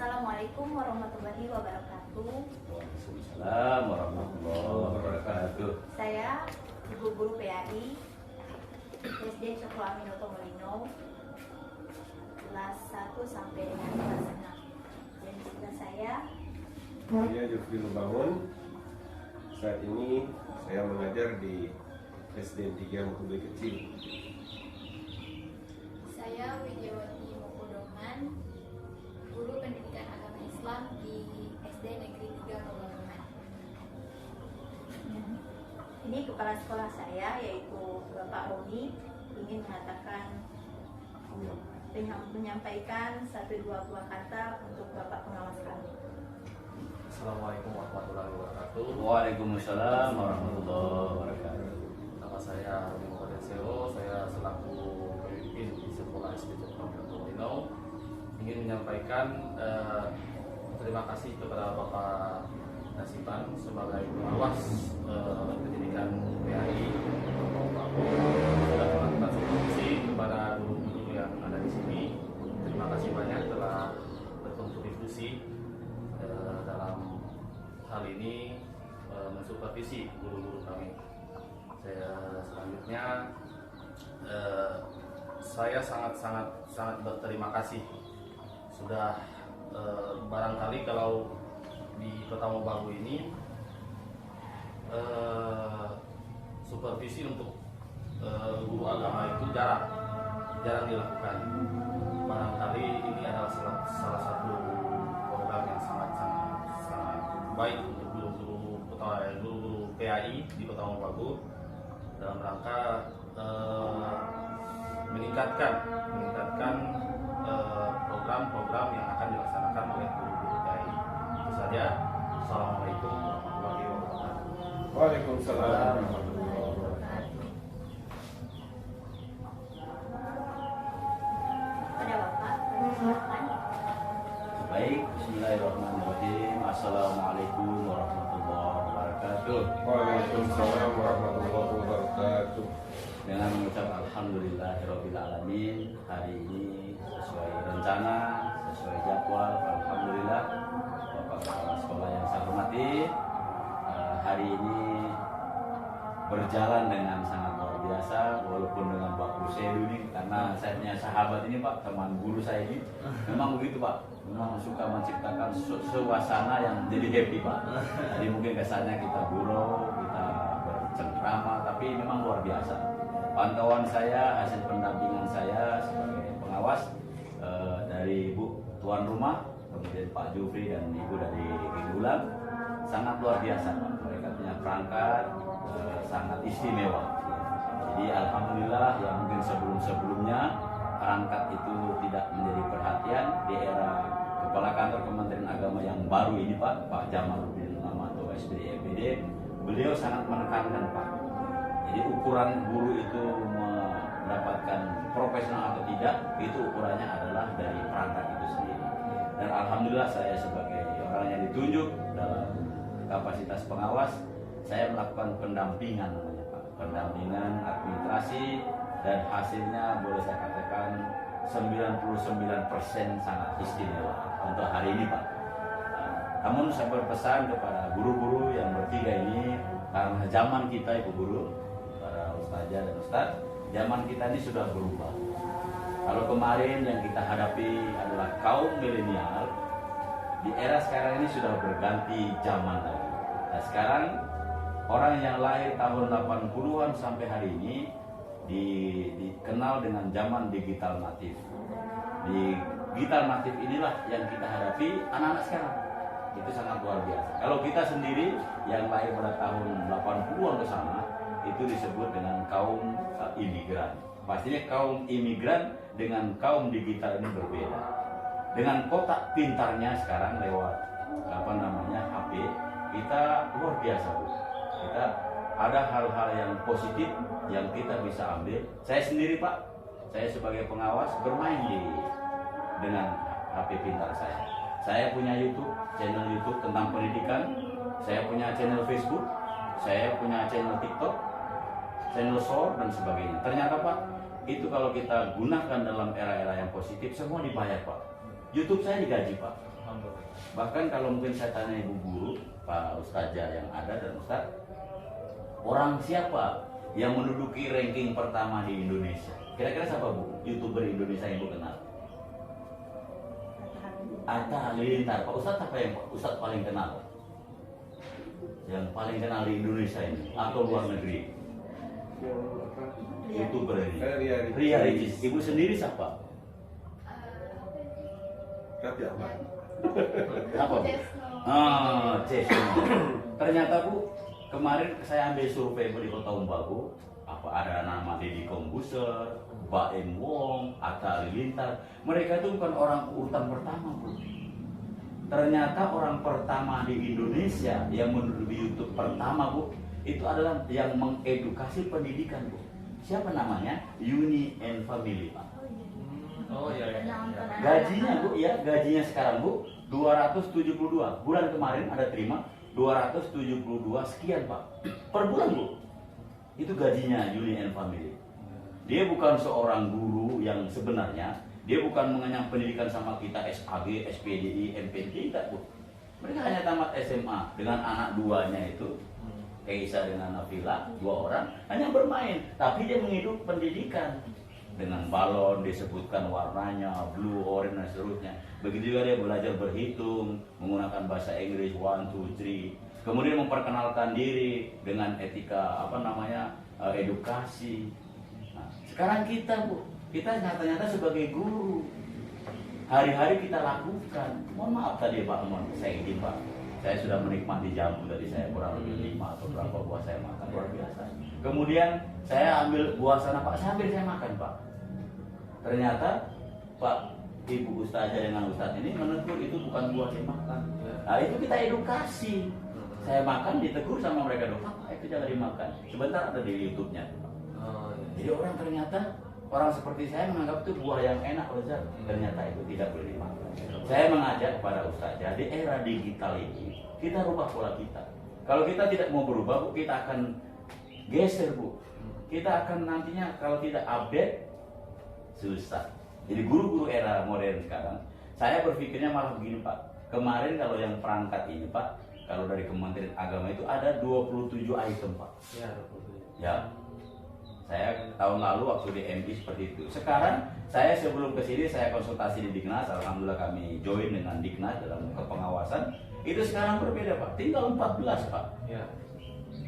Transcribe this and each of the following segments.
Assalamualaikum warahmatullahi wabarakatuh. Waalaikumsalam warahmatullahi wabarakatuh. Saya Ibu Guru PAI SD Cokro Aminoto Molino kelas 1 sampai dengan kelas 6. Dan juga saya Jufri Lubangun. Saat ini saya mengajar di SDN 3 Mukube Kecil. Saya Widiawati Mokudongan, guru pendidikan agama Islam di SD Negeri 3 Kabupaten. ini kepala sekolah saya yaitu Bapak Roni ingin menyampaikan 1-2 buah kata untuk Bapak pengawas kami. Assalamualaikum warahmatullahi wabarakatuh. Waalaikumsalam warahmatullahi wabarakatuh. Nama saya Roni Mokadensero, saya selaku pemimpin di sekolah SD Cokro Aminoto Molino ingin menyampaikan terima kasih kepada Bapak Nasiban sebagai pengawas pendidikan PAI sudah melakukan supervisi kepada guru-guru yang ada di sini. Terima kasih banyak telah berkontribusi dalam hal ini mensupervisi guru-guru kami. Selanjutnya saya sangat berterima kasih sudah barangkali kalau di Kota Mobagu ini supervisi untuk guru agama itu jarang dilakukan. Barangkali ini adalah salah satu program yang sangat baik untuk guru-guru PAI di Kota Mobagu dalam rangka meningkatkan program-program yang akan dilaksanakan oleh guru-guru PAI. Itu saja. Assalamualaikum warahmatullahi wabarakatuh. Waalaikumsalam warahmatullahi wabarakatuh. Pada Bapak, silakan. Baik, bismillahirrahmanirrahim. Assalamualaikum warahmatullahi wabarakatuh. Waalaikumsalam warahmatullahi wabarakatuh. Dengan mengucap alhamdulillahirabbil alamin, hari ini sesuai rencana, sesuai jadwal, alhamdulillah Bapak Kepala Sekolah yang saya hormati, hari ini berjalan dengan sangat luar biasa, walaupun dengan Pak Kusedu ini, karena saya punya sahabat ini Pak, teman guru saya ini, memang begitu Pak, memang suka menciptakan suasana yang jadi happy Pak. Jadi mungkin kesannya kita gurau, kita bercengkrama, tapi memang luar biasa. Pantauan saya, hasil pendampingan saya sebagai pengawas dari Ibu Tuan Rumah, kemudian Pak Jufri dan Ibu dari Kinggulan, sangat luar biasa Pak. Mereka punya perangkat sangat istimewa. Jadi alhamdulillah yang mungkin sebelumnya perangkat itu tidak menjadi perhatian di era Kepala Kantor Kementerian Agama yang baru ini Pak Jamaluddin Mamanto SPD EPD, beliau sangat menekankan Pak. Jadi ukuran guru itu mendapatkan profesional atau tidak, itu ukurannya adalah dari perangkat itu sendiri. Dan alhamdulillah saya sebagai orang yang ditunjuk dalam kapasitas pengawas, saya melakukan pendampingan namanya Pak. Pendampingan administrasi, dan hasilnya boleh saya katakan 99% sangat istimewa untuk hari ini Pak. Namun saya berpesan kepada guru-guru yang bertiga ini, karena zaman kita Ibu Guru, para ustazah dan ustaz, zaman kita ini sudah berubah. Kalau kemarin yang kita hadapi adalah kaum milenial, di era sekarang ini sudah berganti zaman lagi. Nah sekarang orang yang lahir tahun 80-an sampai hari ini dikenal dengan zaman digital natif. Di digital natif inilah yang kita hadapi anak-anak sekarang. Itu sangat luar biasa. Kalau kita sendiri yang lahir pada tahun 80-an ke sana, itu disebut dengan kaum imigran. Pastinya kaum imigran dengan kaum digital ini berbeda. Dengan kotak pintarnya sekarang lewat HP, kita luar biasa Bu. Kita ada hal-hal yang positif yang kita bisa ambil. Saya sendiri Pak, saya sebagai pengawas bermain dengan HP pintar saya. Saya punya channel YouTube tentang pendidikan, saya punya channel Facebook, saya punya channel TikTok, channel short dan sebagainya. Ternyata Pak, itu kalau kita gunakan dalam era-era yang positif, semua dibayar Pak. YouTube saya digaji Pak. Alhamdulillah. Bahkan kalau mungkin saya tanya ibu guru, Pak Ustazah yang ada dan Ustaz, orang siapa yang menduduki ranking pertama di Indonesia? Kira-kira siapa Bu? YouTuber Indonesia yang Bu kenal? Atta Halilintar. Pak Ustadz apa yang Pak Ustadz paling kenal? Yang paling kenal di Indonesia ini atau luar negeri? Yang apa? YouTuber ini. Ria Ria Ricis. Ibu sendiri siapa? Raffi Ahmad. Apa Bu? Ah, Chesno. Ternyata Bu, kemarin saya ambil survei Bu di Kota Umbago. Apa ada nama Deddy Kombuser, Baim Wong, Atta Halilintar. Mereka itu bukan orang urutan pertama Bu. Ternyata orang pertama di Indonesia yang menduduki YouTube pertama Bu, itu adalah yang mengedukasi pendidikan Bu. Siapa namanya? Uni and Family Pak. Oh iya. Gajinya Bu, ya gajinya sekarang Bu 272. Bulan kemarin ada terima 272 sekian Pak per bulan Bu. Itu gajinya Uni and Family. Dia bukan seorang guru yang sebenarnya, dia bukan mengenyam pendidikan sama kita SAG, SPDI, MPT, tidak Bu. Mereka hanya tamat SMA dengan anak duanya itu, Keisa dengan Nafila, 2 orang, hanya bermain. Tapi dia menghidup pendidikan dengan balon, disebutkan warnanya, blue, orange, dan seterusnya. Begitu juga dia belajar berhitung, menggunakan bahasa Inggris, 1, 2, 3. Kemudian memperkenalkan diri dengan etika, edukasi. Nah, sekarang kita Bu, kita nyata-nyata sebagai guru hari-hari kita lakukan. Mohon maaf tadi Pak, saya izin Pak, saya sudah menikmati jamu tadi, saya kurang lebih 5 atau berapa buah saya makan, luar biasa. Kemudian saya ambil buah sana Pak, sambil saya makan Pak. Ternyata Pak Ibu Ustazah dengan Ustadz ini menegur itu bukan buah dimakan. Nah itu kita edukasi. Saya makan ditegur sama mereka dong, Pak itu jangan dimakan. Sebentar ada di YouTube-nya. Oh, iya. Jadi orang ternyata orang seperti saya menganggap itu buah yang enak lezat. Ternyata itu tidak boleh dimakan. Saya mengajak kepada Ustazah di era digital ini kita rubah pola kita. Kalau kita tidak mau berubah Bu, kita akan geser Bu. Kita akan nantinya kalau tidak update susah. Jadi guru-guru era modern sekarang, saya berpikirnya malah begini Pak. Kemarin kalau yang perangkat ini Pak, kalau dari Kementerian Agama itu ada 27 item Pak. Ya, 27. Ya. Saya tahun lalu waktu di MI seperti itu. Sekarang saya sebelum ke sini saya konsultasi di Diknas, alhamdulillah kami join dengan Diknas dalam kepengawasan. Itu sekarang berbeda Pak, tinggal 14 Pak. Ya.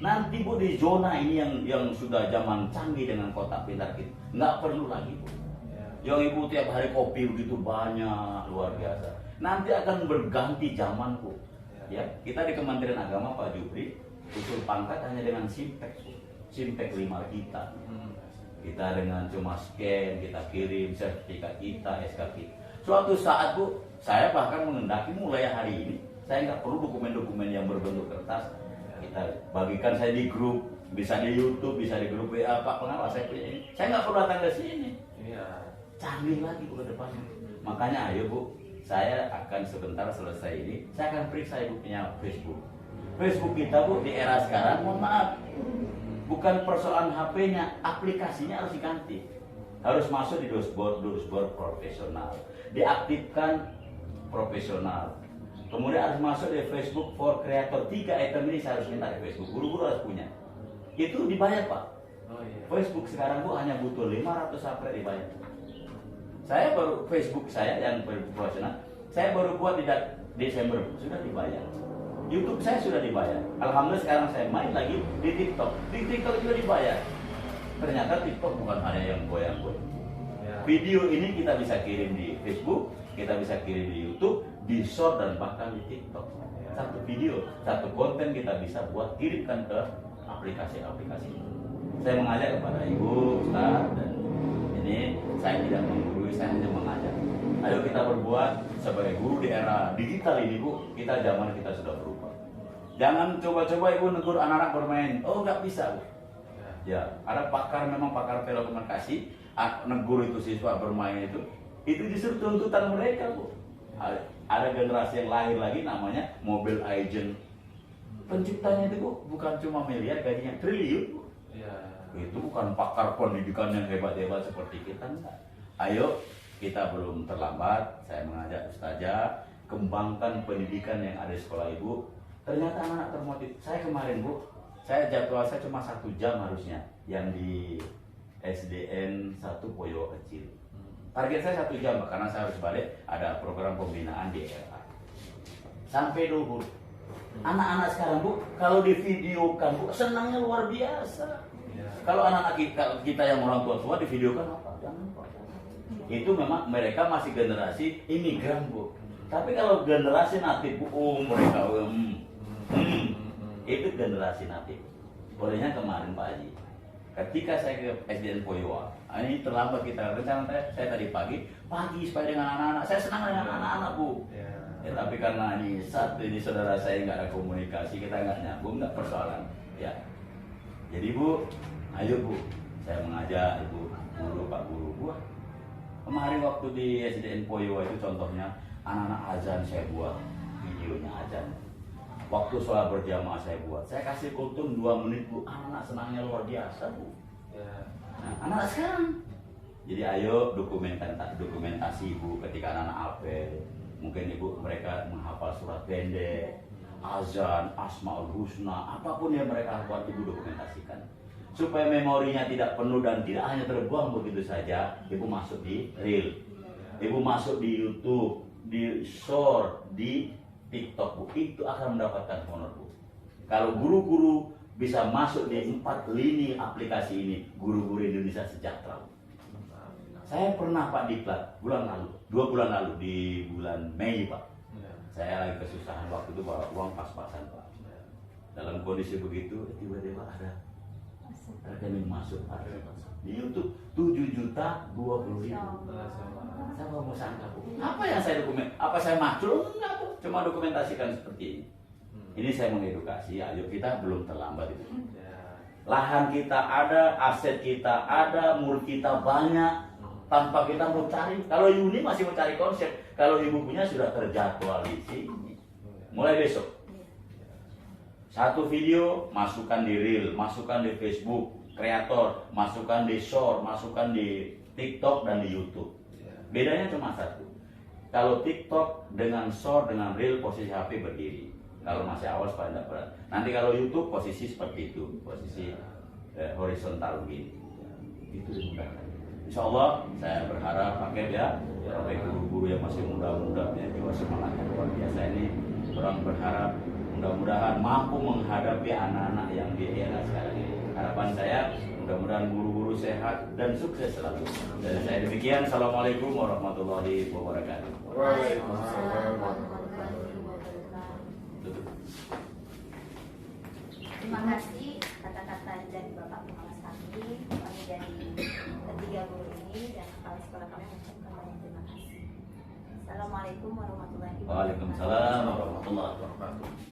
Nanti Bu di zona ini yang sudah zaman canggih dengan kotak pintar kita, nggak perlu lagi Bu. Ya. Yang Ibu tiap hari kopi begitu banyak, luar biasa. Nanti akan berganti zaman Bu. Ya, kita di Kementerian Agama Pak Jupri usul pangkat hanya dengan Simpek, Simpek 5 kita. Kita dengan cuma scan, kita kirim sertifikat kita, SK kita. Suatu saat Bu, saya bahkan mengendaki mulai hari ini, saya nggak perlu dokumen-dokumen yang berbentuk kertas. Kita bagikan saya di grup, bisa di YouTube, bisa di grup WA, Pak pengawas saya punya ini. Saya nggak perlu datang ke sini. Iya. Canggih lagi Bu ke depannya. Makanya ayo Bu, saya akan sebentar selesai ini, saya akan periksa Ibu punya Facebook. Facebook kita Bu di era sekarang, mohon maaf, bukan persoalan HP-nya, aplikasinya harus diganti. Harus masuk di dashboard profesional, diaktifkan profesional. Kemudian harus masuk di Facebook for Creator. 3 item ini saya harus minta di Facebook. Guru-guru harus punya. Itu dibayar Pak. Oh iya. Facebook sekarang Bu hanya butuh 500 sampai dibayar. Saya baru Facebook saya yang profesional, saya baru buat di Desember sudah dibayar. YouTube saya sudah dibayar. Alhamdulillah sekarang saya main lagi di TikTok. Di TikTok juga dibayar. Ternyata TikTok bukan hanya yang goyang-goyang. Ya. Video ini kita bisa kirim di Facebook, kita bisa kirim di YouTube, di short dan bahkan di TikTok. Satu video, satu konten kita bisa buat kirimkan ke aplikasi-aplikasi. Saya mengajak kepada Ibu, Ustaz, dan ini saya tidak menggurui, saya hanya mengajak. Ayo kita berbuat sebagai guru di era digital ini Bu, kita zaman kita sudah berubah. Jangan coba-coba Ibu negur anak-anak bermain, oh nggak bisa Bu. Ya, ada pakar memang pakar telekomunikasi, negur itu siswa bermain itu justru tuntutan mereka Bu. Ada generasi yang lahir lagi namanya Mobile Agent. Penciptanya itu Bu, bukan cuma miliar, gajinya triliun Bu. Iya. Itu bukan pakar pendidikan yang hebat-hebat seperti kita enggak. Ayo, kita belum terlambat. Saya mengajak Ustazah, kembangkan pendidikan yang ada di sekolah ibu. Ternyata anak-anak termotiv. Saya kemarin bu, saya jadwal saya cuma 1 jam harusnya yang di SDN 1 Poyo Kecil. Target saya 1 jam karena saya harus balik, ada program pembinaan di LA. Sampai dulu anak-anak sekarang bu, kalau divideokan bu, senangnya luar biasa. Kalau anak-anak kita yang orang tua di videokan apa? Jangan Pak. Itu memang mereka masih generasi imigran bu. Tapi kalau generasi natif bu, mereka itu generasi natif. Bolehnya kemarin Pak Haji, ketika saya ke SDN Poyoa, ini terlambat kita rencana saya tadi pagi supaya dengan anak-anak. Saya senang dengan anak-anak bu. Ya, tapi karena ini saudara saya nggak ada komunikasi, kita nggak nyambung, nggak persoalan. Ya, jadi bu, ayo bu, saya mengajak ibu guru, pak guru bu. Kemarin waktu di SDN Poyoa itu contohnya anak-anak azan saya buat videonya azan. Waktu sholat berjamaah saya buat, saya kasih kultum 2 menit bu, anak-anak senangnya luar biasa bu. Nah, anak sekarang, jadi ayo dokumentasi ibu ketika anak-anak apel, mungkin ibu mereka menghafal surat pendek, azan, asmaul husna, apapun yang mereka hafal ibu dokumentasikan. Supaya memorinya tidak penuh dan tidak hanya terbuang begitu saja, ibu masuk di reel, ibu masuk di YouTube, di short, di TikTok bu, itu akan mendapatkan honor bu. Kalau guru-guru bisa masuk di 4 lini aplikasi ini, guru-guru Indonesia sejahtera. Saya pernah Pak diklat bulan lalu, 2 bulan lalu di bulan Mei Pak. Saya lagi kesusahan waktu itu bawa uang pas-pasan Pak. Dalam kondisi begitu tiba-tiba ada rekening masuk Pak. Di YouTube 7.020.000. Saya mau sangka bu, apa yang saya apa saya makhluk? Enggak bu, cuma dokumentasikan seperti ini. Ini saya mengedukasi, ayo kita belum terlambat itu. Lahan kita ada, aset kita ada, murid kita banyak. Tanpa kita mau cari, kalau Yuni masih mau cari konsep, kalau ibu punya sudah terjadwal di sini. Mulai besok. 1 video masukkan di reel, masukkan di Facebook kreator, masukkan di short, masukkan di TikTok dan di YouTube. Bedanya cuma 1. Kalau TikTok dengan short dengan reel posisi HP berdiri. Kalau masih awal supaya tidak berat. Nanti kalau YouTube posisi seperti itu, posisi horizontal begini. Itu dimudahkan. Insya Allah saya berharap pakai ya, sampai guru-guru yang masih muda-muda ya, jiwa semangatnya luar biasa ini. Orang berharap mudah-mudahan mampu menghadapi anak-anak yang di era sekarang ini. Harapan saya mudah-mudahan guru-guru sehat dan sukses selalu. Dan saya demikian. Assalamualaikum warahmatullahi wabarakatuh. Waalaikumsalam warahmatullahi wabarakatuh. Terima kasih kata-kata dari Bapak Pengawas kami dari ketiga guru ini dan kepala sekolah kami mengucapkan banyak terima kasih. Assalamualaikum warahmatullahi wabarakatuh. Waalaikumsalam warahmatullahi wabarakatuh.